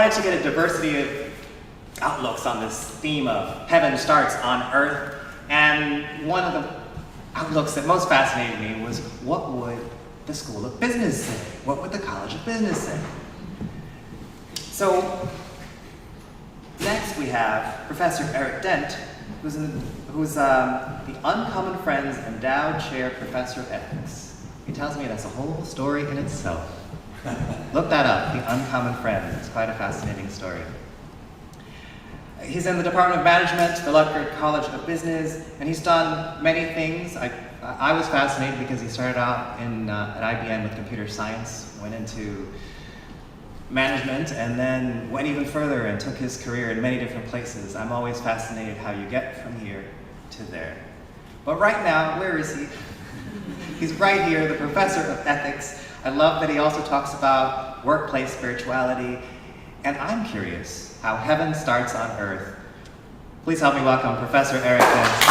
wanted to get a diversity of outlooks on this theme of heaven starts on earth, and one of the outlooks that most fascinated me was, what would the School of Business say? What would the College of Business say? So next we have Professor Eric Dent, who's the Uncommon Friends Endowed Chair Professor of Ethics. He tells me that's a whole story in itself. Look that up, the Uncommon Friends. It's quite a fascinating story. He's in the Department of Management, the Lutgert College of Business, and he's done many things. I was fascinated because he started out at IBM with computer science, went into management, and then went even further and took his career in many different places. I'm always fascinated how you get from here to there. But right now, where is he? He's right here, the Professor of Ethics. I love that he also talks about workplace spirituality, and I'm curious how heaven starts on earth. Please help me welcome Professor Eric Dent.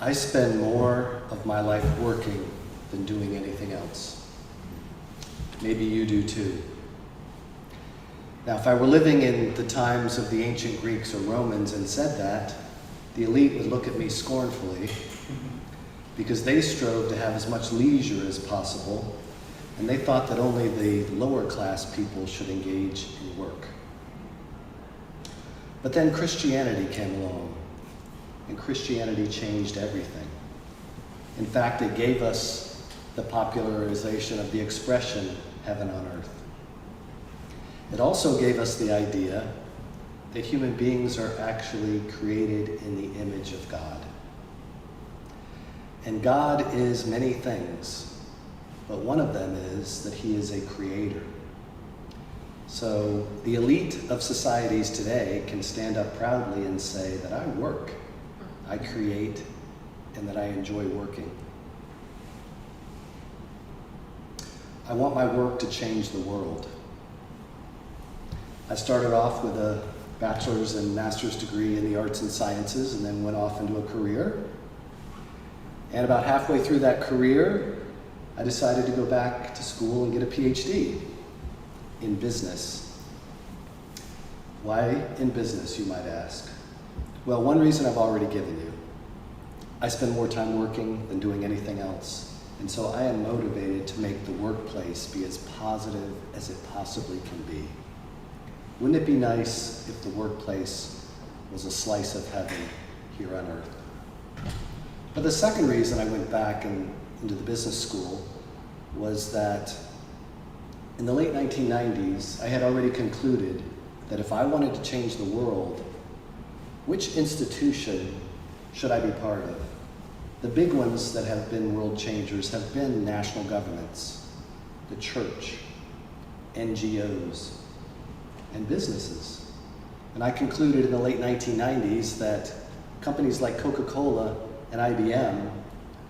I spend more of my life working than doing anything else. Maybe you do too. Now, if I were living in the times of the ancient Greeks or Romans and said that, the elite would look at me scornfully because they strove to have as much leisure as possible, and they thought that only the lower class people should engage in work. But then Christianity came along, and Christianity changed everything. In fact, it gave us the popularization of the expression, heaven on earth. It also gave us the idea that human beings are actually created in the image of God. And God is many things, but one of them is that he is a creator. So the elite of societies today can stand up proudly and say that I work, I create, and that I enjoy working. I want my work to change the world. I started off with a bachelor's and master's degree in the arts and sciences, and then went off into a career. And about halfway through that career, I decided to go back to school and get a PhD in business. Why in business, you might ask? Well, one reason I've already given you. I spend more time working than doing anything else, and so I am motivated to make the workplace be as positive as it possibly can be. Wouldn't it be nice if the workplace was a slice of heaven here on earth? But the second reason I went back into the business school was that in the late 1990s, I had already concluded that if I wanted to change the world, which institution should I be part of? The big ones that have been world changers have been national governments, the church, NGOs, and businesses. And I concluded in the late 1990s that companies like Coca-Cola and IBM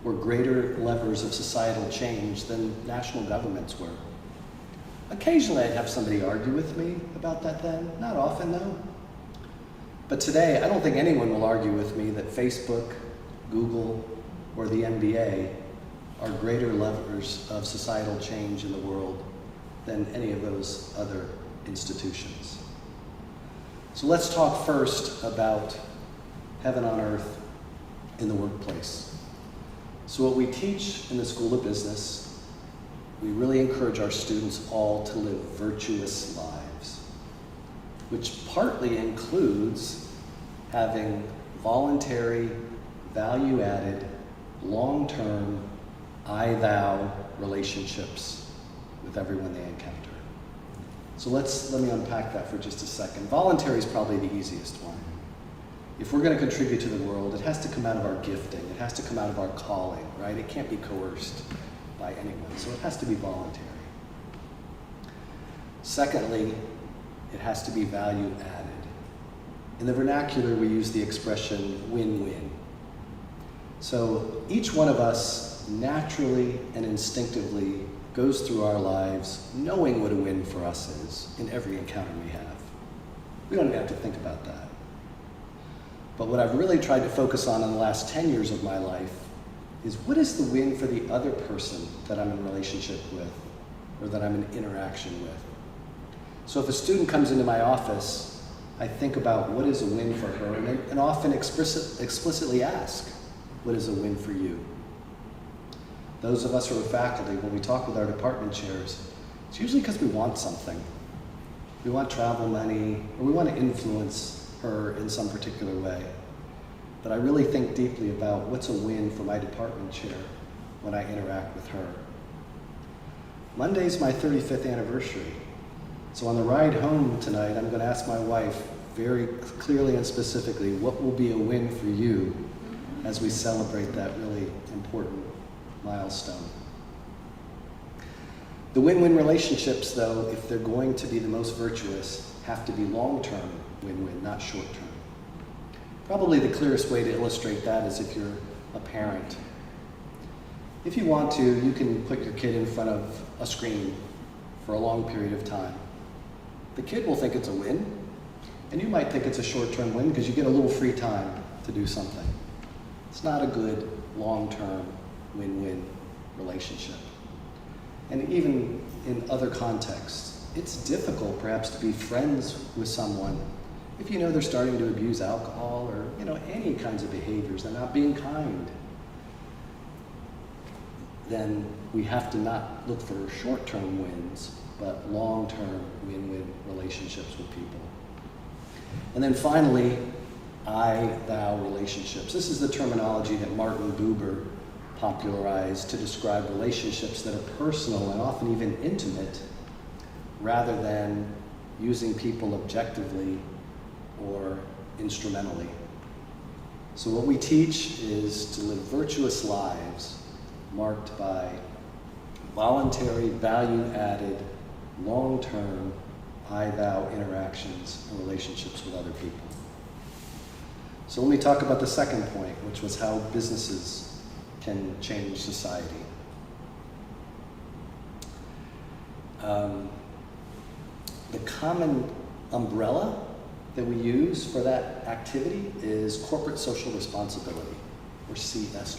were greater levers of societal change than national governments were. Occasionally I'd have somebody argue with me about that then, not often though. But today, I don't think anyone will argue with me that Facebook, Google, or the NBA are greater levers of societal change in the world than any of those other institutions. So let's talk first about heaven on earth in the workplace. So what we teach in the School of Business, we really encourage our students all to live virtuous lives, which partly includes having voluntary, value-added, long-term, I-thou relationships with everyone they encounter. So let me unpack that for just a second. Voluntary is probably the easiest one. If we're going to contribute to the world, it has to come out of our gifting. It has to come out of our calling, right? It can't be coerced by anyone, so it has to be voluntary. Secondly, it has to be value added. In the vernacular, we use the expression win-win. So each one of us naturally and instinctively goes through our lives knowing what a win for us is in every encounter we have. We don't even have to think about that. But what I've really tried to focus on in the last 10 years of my life is what is the win for the other person that I'm in relationship with or that I'm in interaction with. So if a student comes into my office, I think about what is a win for her and often explicitly ask, what is a win for you? Those of us who are faculty, when we talk with our department chairs, it's usually because we want something. We want travel money, or we want to influence her in some particular way. But I really think deeply about what's a win for my department chair when I interact with her. Monday's my 35th anniversary. So on the ride home tonight, I'm going to ask my wife very clearly and specifically, what will be a win for you as we celebrate that really important milestone. The win-win relationships, though, if they're going to be the most virtuous, have to be long-term win-win, not short-term. Probably the clearest way to illustrate that is if you're a parent. If you want to, you can put your kid in front of a screen for a long period of time. The kid will think it's a win, and you might think it's a short-term win because you get a little free time to do something. It's not a good long-term win-win relationship. And even in other contexts, it's difficult perhaps to be friends with someone if you know they're starting to abuse alcohol or any kinds of behaviors, they're not being kind. Then we have to not look for short-term wins, but long-term win-win relationships with people. And then finally, I-thou relationships. This is the terminology that Martin Buber popularized to describe relationships that are personal and often even intimate, rather than using people objectively or instrumentally. So what we teach is to live virtuous lives marked by voluntary, value-added, long-term I-thou interactions and relationships with other people. So let me talk about the second point, which was how businesses can change society. The common umbrella that we use for that activity is corporate social responsibility, or CSR.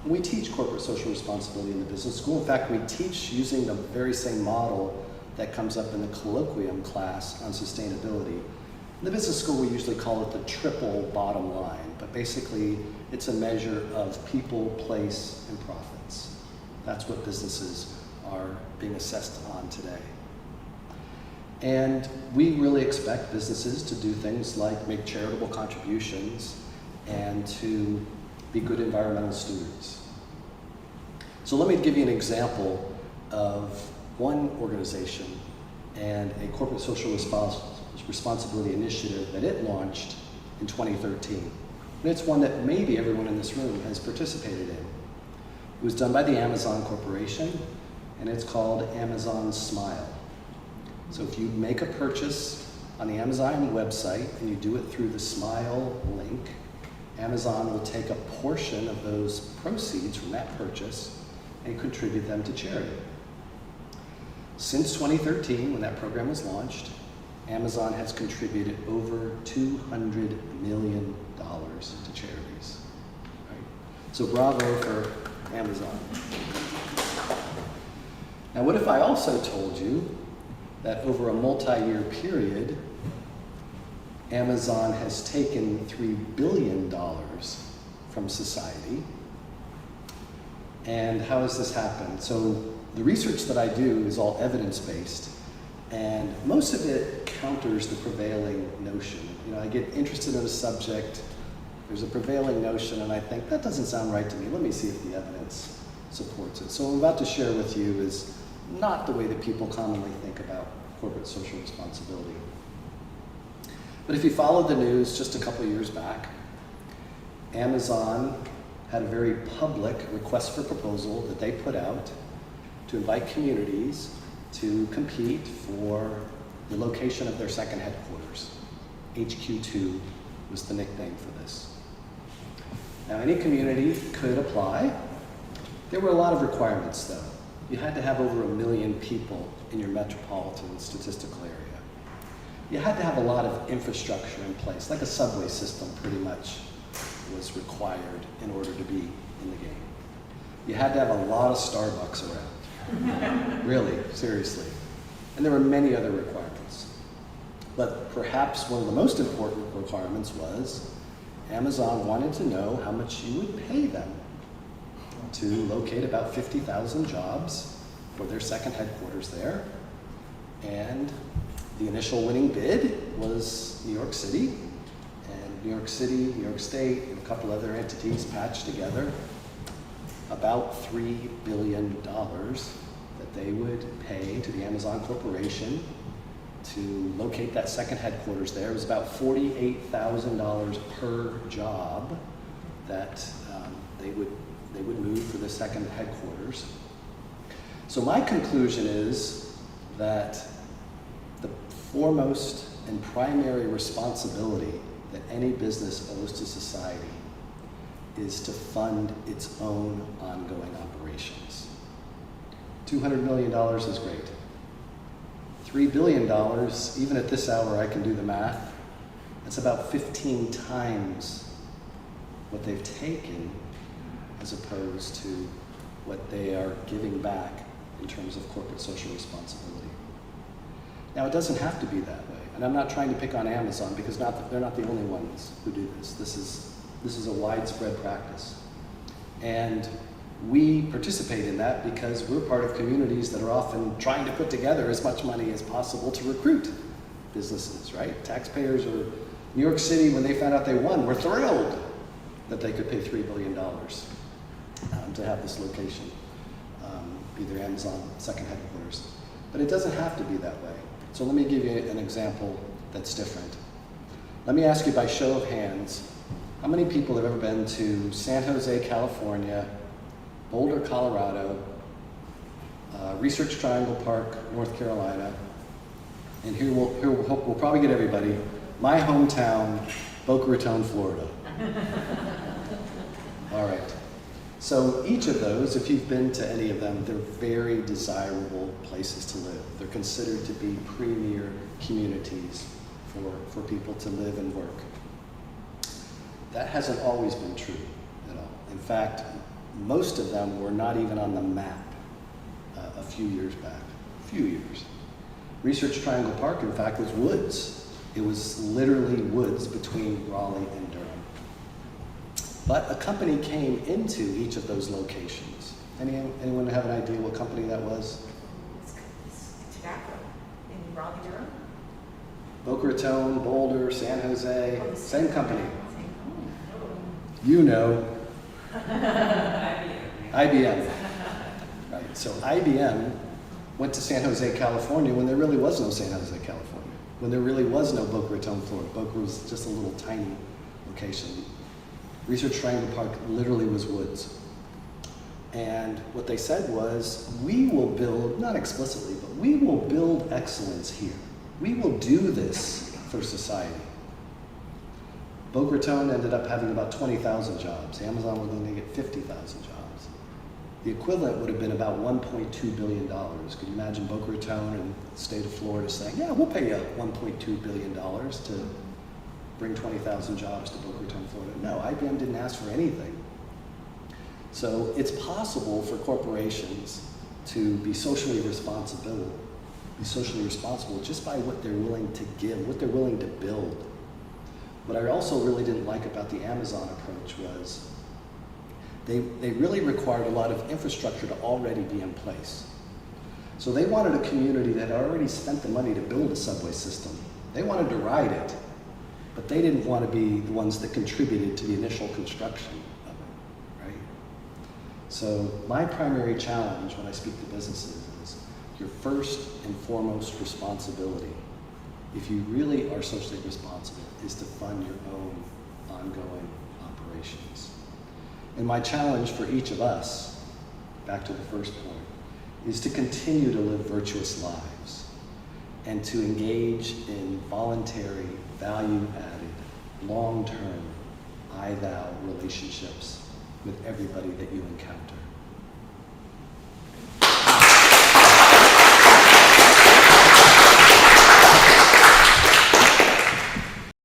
And we teach corporate social responsibility in the business school. In fact, we teach using the very same model that comes up in the colloquium class on sustainability. In the business school, we usually call it the triple bottom line, but basically it's a measure of people, place, and profits. That's what businesses are being assessed on today. And we really expect businesses to do things like make charitable contributions and to be good environmental stewards. So let me give you an example of one organization and a corporate social responsibility initiative that it launched in 2013. And it's one that maybe everyone in this room has participated in. It was done by the Amazon Corporation, and it's called Amazon Smile. So if you make a purchase on the Amazon website and you do it through the Smile link, Amazon will take a portion of those proceeds from that purchase and contribute them to charity. Since 2013, when that program was launched, Amazon has contributed over $200 million to charities. Right? So bravo for Amazon. Now, what if I also told you that over a multi-year period, Amazon has taken $3 billion from society? And how has this happened? So the research that I do is all evidence-based, and most of it counters the prevailing notion. I get interested in a subject, there's a prevailing notion, and I think, that doesn't sound right to me. Let me see if the evidence supports it. So what I'm about to share with you is not the way that people commonly think about corporate social responsibility. But if you followed the news just a couple of years back, Amazon had a very public request for proposal that they put out to invite communities to compete for the location of their second headquarters. HQ2 was the nickname for this. Now, any community could apply. There were a lot of requirements, though. you had to have over 1 million people in your metropolitan statistical area. You had to have a lot of infrastructure in place, like a subway system pretty much was required in order to be in the game. You had to have a lot of Starbucks around. Really, seriously. And there were many other requirements. But perhaps one of the most important requirements was Amazon wanted to know how much you would pay them to locate about 50,000 jobs for their second headquarters there. And the initial winning bid was New York City. And New York City, New York State, and a couple other entities patched together about $3 billion that they would pay to the Amazon Corporation to locate that second headquarters there. It was about $48,000 per job that they would move for the second headquarters. So my conclusion is that the foremost and primary responsibility that any business owes to society is to fund its own ongoing operations. $200 million is great. $3 billion, even at this hour I can do the math, that's about 15 times what they've taken as opposed to what they are giving back in terms of corporate social responsibility. Now, it doesn't have to be that way, and I'm not trying to pick on Amazon because they're not the only ones who do this. This is a widespread practice. And we participate in that because we're part of communities that are often trying to put together as much money as possible to recruit businesses, right? Taxpayers or New York City, when they found out they won, were thrilled that they could pay $3 billion to have this location be their Amazon second headquarters. But it doesn't have to be that way. So let me give you an example that's different. Let me ask you by show of hands, how many people have ever been to San Jose, California, Boulder, Colorado, Research Triangle Park, North Carolina, and here we'll probably get everybody, my hometown, Boca Raton, Florida. All right. So each of those, if you've been to any of them, they're very desirable places to live. They're considered to be premier communities for people to live and work. That hasn't always been true at all. In fact, most of them were not even on the map a few years back, Research Triangle Park, in fact, was woods. It was literally woods between Raleigh and Durham. But a company came into each of those locations. Anyone have an idea what company that was? It's tobacco in Raleigh, Durham. Boca Raton, Boulder, San Jose, Oh, same company. Same. You know. IBM. Right, so IBM went to San Jose, California when there really was no San Jose, California. When there really was no Boca Raton, Florida. Boca was just a little tiny location. Research Triangle Park literally was woods. And what they said was, we will build, not explicitly, but we will build excellence here. We will do this for society. Boca Raton ended up having about 20,000 jobs. Amazon was going to get 50,000 jobs. The equivalent would have been about $1.2 billion. Could you imagine Boca Raton and the state of Florida saying, yeah, we'll pay you $1.2 billion to bring 20,000 jobs to Boca Raton, Florida? No, IBM didn't ask for anything. So it's possible for corporations to be socially responsible just by what they're willing to give, what they're willing to build. What I also really didn't like about the Amazon approach was they really required a lot of infrastructure to already be in place. So they wanted a community that had already spent the money to build a subway system. They wanted to ride it, but they didn't want to be the ones that contributed to the initial construction of it, right? So my primary challenge when I speak to businesses is your first and foremost responsibility, if you really are socially responsible, is to fund your own ongoing operations. And my challenge for each of us, back to the first point, is to continue to live virtuous lives and to engage in voluntary, value-added, long-term, I-thou relationships with everybody that you encounter.